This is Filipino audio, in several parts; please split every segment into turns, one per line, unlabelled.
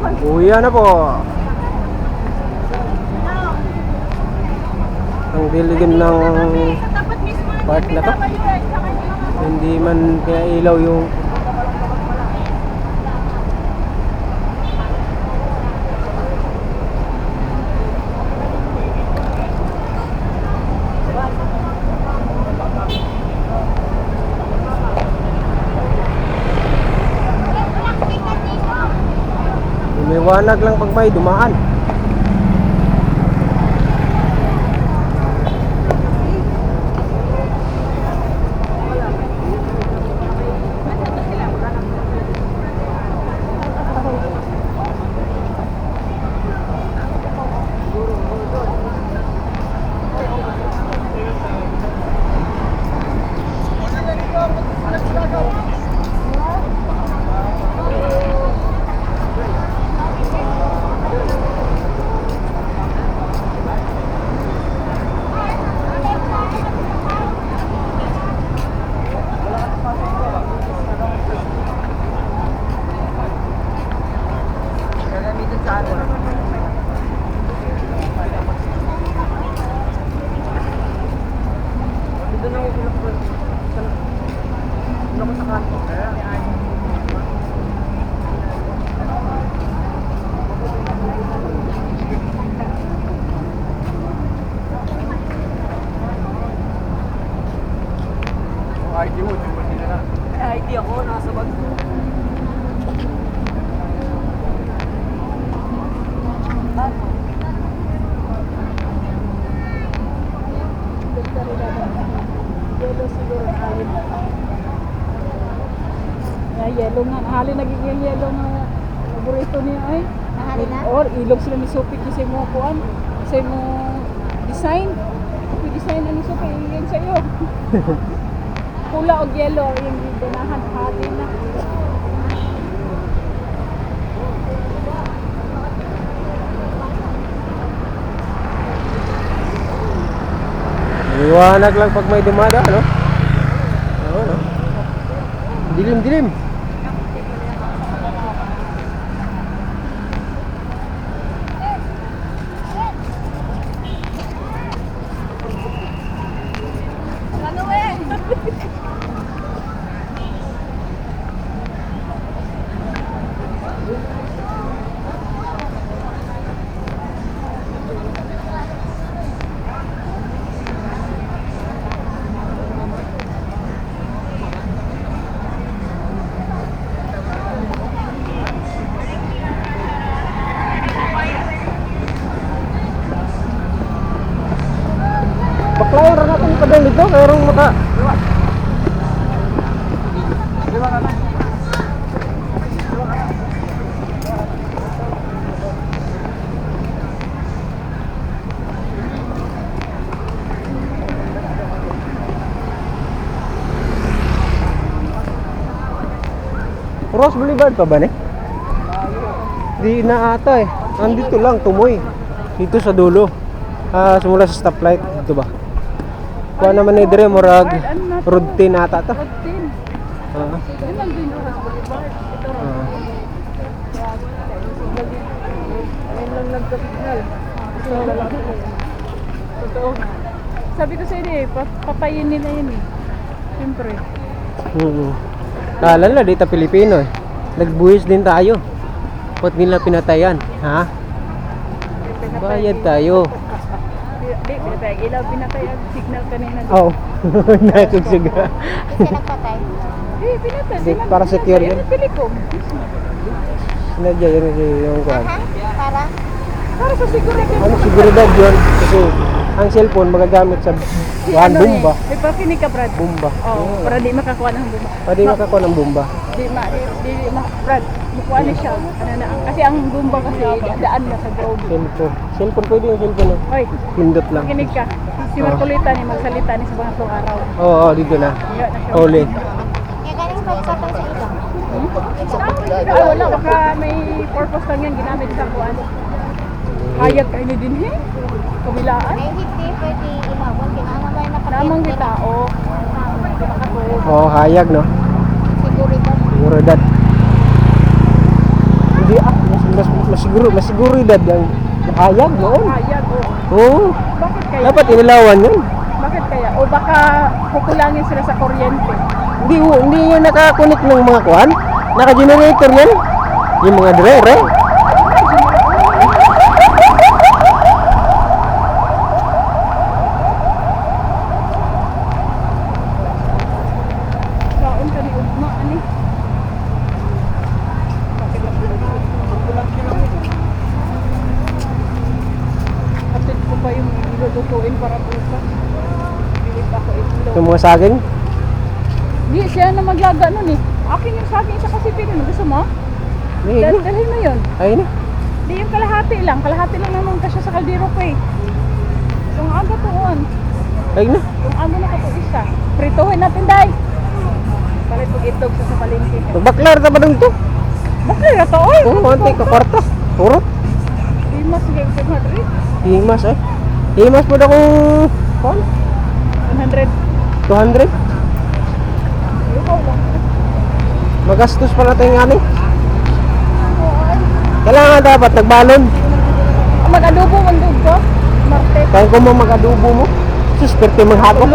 Uwi na po. Ang diligin ng park na to. Hindi man pinailaw yung liwanag lang pag may dumaan.
ID ako, nasa bag ko. Yellow siguro halin. Yellow nga, halin nagiging yellow nga paborito niya ay.
Nahali na?
Or ilog sila ni Sophie kasi mo kuan, kasi mo design. Kung design ano Sophie, yan sa'yo. Pula o yellow, yung ganahan, hati na.
liwanag lang pag may dumada, no? Oo, no? Dilim-dilim. Baklaw ra natin kadang dito kay rong mata. Ross Boulevard pa ba ni? Di na ata eh. Andito lang tumoy. Dito sa dulo. Simula sa stoplight dito ba? Kuha naman ni dire murag road 10 ata to.
Road 10. Yan lang din Ross Boulevard. Ito Ross 10. Ayun lang nagka-signal. Totoo. Sabi ko sa inyo eh, papayin nila yun eh. Siyempre.
Kala nila dito Pilipino eh. Nagbuhis din tayo. Ba't nila pinatayan? Ha? Bayad tayo.
Di, pinatay. Ilaw, pinatay ang signal kanina.
Oo. Nakagsuga.
Kasi nagpatay.
Di, pinatay.
Di, para secure yun.
Yan, Telecom.
Sinadya yun yung kuhan.
Para?
Para sa seguridad.
Ano seguridad yun? Kasi ang cellphone magagamit sa buwan bomba.
Di pa kinig ka, Brad?
Bomba.
Oo, para di makakuha ng bomba.
Pwede makakuha ng bomba.
Brad, makuha na siya. Ano na, kasi ang bomba kasi daan na sa globe.
Cellphone. Cellphone pwede yung cellphone. No?
Hoy,
Pindot lang.
kinig ka. Si Marcolita ni magsalita ni sa mga araw.
Oo, dito na.
Nga na siya.
Oli.
Kaya galing pagsapay sa iba.
Ay, wala. Baka may purpose lang yan. Ginamit sa kuwan. Hayag kayo ni din eh. Kabilaan.
Ay, hindi pwede ilawon. Kailangan ba yung
Namang di tao.
Oo, hayag no.
Seguridad.
Seguridad. Hindi ah. mas seguridad ang hayag noon.
Hayag, o.
Oo.
Bakit kaya?
Dapat inilawan yun.
Bakit kaya? O baka kukulangin sila sa kuryente.
Hindi yun nakakunik ng mga kuhan. Naka-generator yan. Yung mga drere.
Kaon ka ni Ugma, ani? Atid ko pa yung ilulutuin para bukas. Pilit ako itlog.
Yung mga saging.
Di, siya na maglaga nun eh. Akin yung saging sa kasipin. Gusto mo? Dalhin mo yun.
Ayun na.
Di yung kalahati lang. Kalahati lang naman kasi sa kaldero ko eh. Yung aga tuon.
Ayun na.
Yung aga na kato isa. Prituhin natin, day. Palit pag itlog sa palengke.
Magbaklar na ba nung to?
Bakit na to, oy?
Oo, ante ka kwarta. Puro.
Di mas sige ko Madrid.
Himas eh. Himas po na kung kuhan.
100.
200.
Ikaw lang.
Magastos pa natin yung ani. Kailangan dapat nagbalon.
Mag-adobo man doon ko. Marte.
Kaya kung mo mag-adobo mo, susperte maghapon.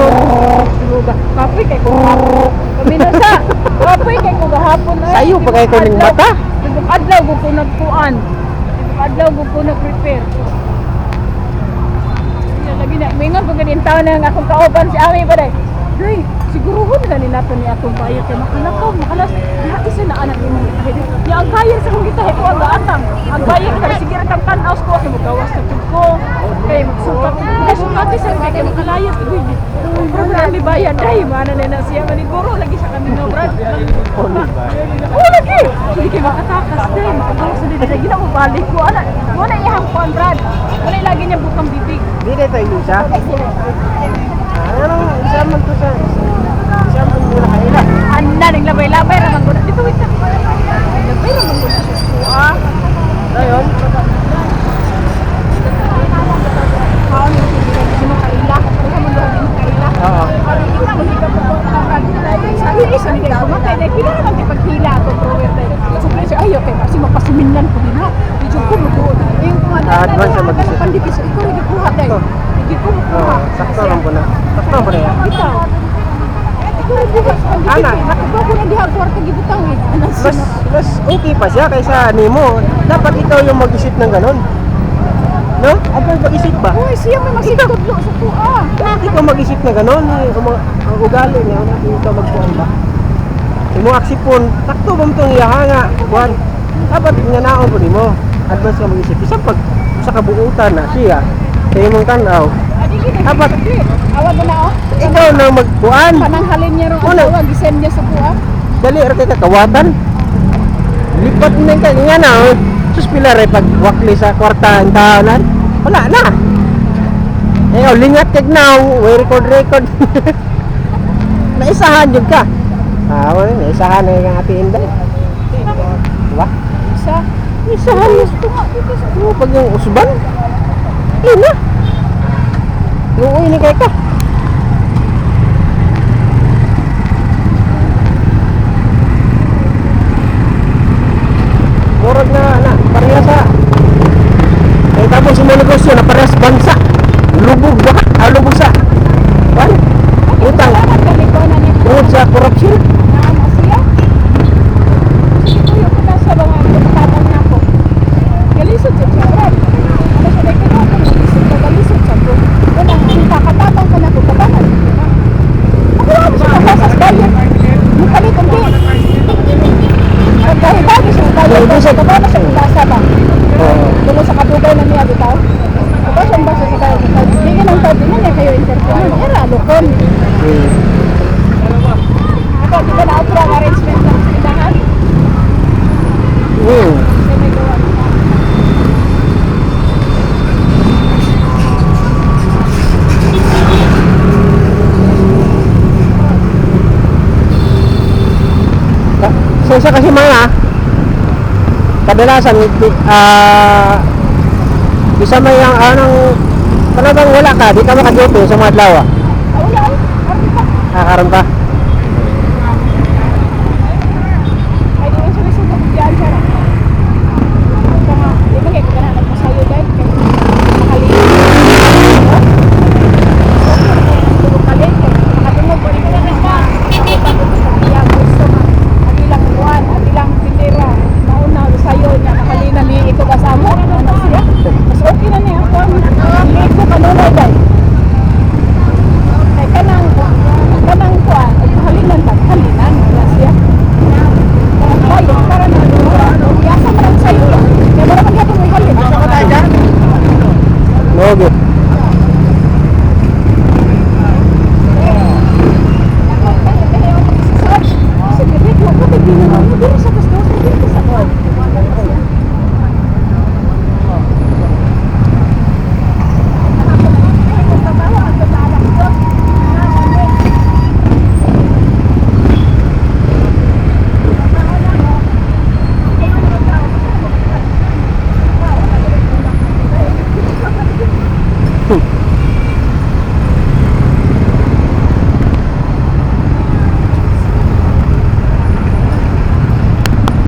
Luga. Kapoy kay ko hapon. Kaminosa. Kapoy kay ko gahapon ay.
Sayo pa kayo kuning mata.
Ibang adlaw ko nagkuan. Ibang adlaw ko nag-prepare. Yan lagi na. Mingon ko ganin taon na ang akong kauban si Ami pa day. Day, siguruhon na nila to ni atong bayad kay makalakaw, makalas. Lahat isa na anak ni mo. Ya ang kaya sa kong gitahe ko ang gaatang. Ang bayad kay sige ra kang tan-aws ko sa magawas sa pud ko. Kay magsukat. Kay sukat sa kay makalayas gid. Program ni bayad day mana na siya maniguro lagi sa kami no brad. Oh lagi. Sige kay makatakas day, makagawas sa dili lagi na ko balik ko ana. Wala iyang kuan brad. Wala lagi niya bukang bibig.
Di na tayo isa. Ano, isa man to sa isa man muna kaila.
Anda ning labay-labay ra man gud dito wait. Labay ra man gud sa suwa.
Dayon.
Kaon yung sino kaila. Ano man gud yung kaila.
Oo.
Ikaw mo higap ko sabi isa ni ko matay na pila naman kay paghila ko prower day. Sabi siya ayo kay kasi mapasuminlan ko din ha. Medyo ko mo doon. Yung mga
Advance sa mag-isip.
pandikis ko rin kuha day. Hindi ko mo kuha.
Sakto lang po na. Sakto po na yan.
Bitaw. Ikaw rin bukas pandikis.
Ana.
Nakagawa ko na diha kwarta gibutang eh.
Mas okay pa siya kaysa nimo. Dapat ikaw yung mag-isip ng ganon. No? Advance mag-isip ba?
Uy, siya may masigtudlo sa kuha.
Ikaw mag-isip na ganon. Ang ugali niya, ikaw magkuhan ba? Imo aksipon, takto ba mo itong iyahanga? Kuhan. Dapat nga naon po mo. Advance ka mag-isip. Isa pag sa kabuutan na siya, sa imong tanaw, dapat
Awag mo na oh.
ikaw na magkuhan.
Pananghalin niya ron
Wala.
ang awag, gisend niya sa kuha.
Dali ra kay kakawatan. Lipat na ka nga na. Oh. Sus pila ray pag wakli sa kwarta ang tahanan. Wala na. Eh lingat kag now, way record. Naisahan jud ka. Ah, wala naisahan na yung ati Inday. Diba?
Isa.
Naisahan gusto nga dito sa pag yung usban. Ina. Luoy ni kay ka. Murag na pareha sa kaya tapos sa mga negosyo na parehas bansa lubog ba? Lubog sa ban? Utang
Salamat kami ko na niya.
tungkol sa corruption
Naama siya. Ito yung pinasa ba nga tatang na ako. Galisod sa siya, Brad. Ano siya, dahil kaya ako nalisod na galisod sa ko. Wala, kakatapang ka na ko, kabangan. Ako lang siya kapasas bayan. Mukalit ang din. Pagkahibagi siya, bayan siya, kabangan siya pinasa ba? Tulo sa kadugay na niya, bitaw. Kapag siya ba siya sa bayan, hindi nang tabi na niya kayo interview. Era, lukon. Ako, di ba na-apura ang arrangement ng tindahan? Kasi may gawa na.
So isa kasi mga kadalasan isa may ang anong talagang wala ka, di ka makajoto sa mga adlaw.
Wala, ay,
Kakaroon pa.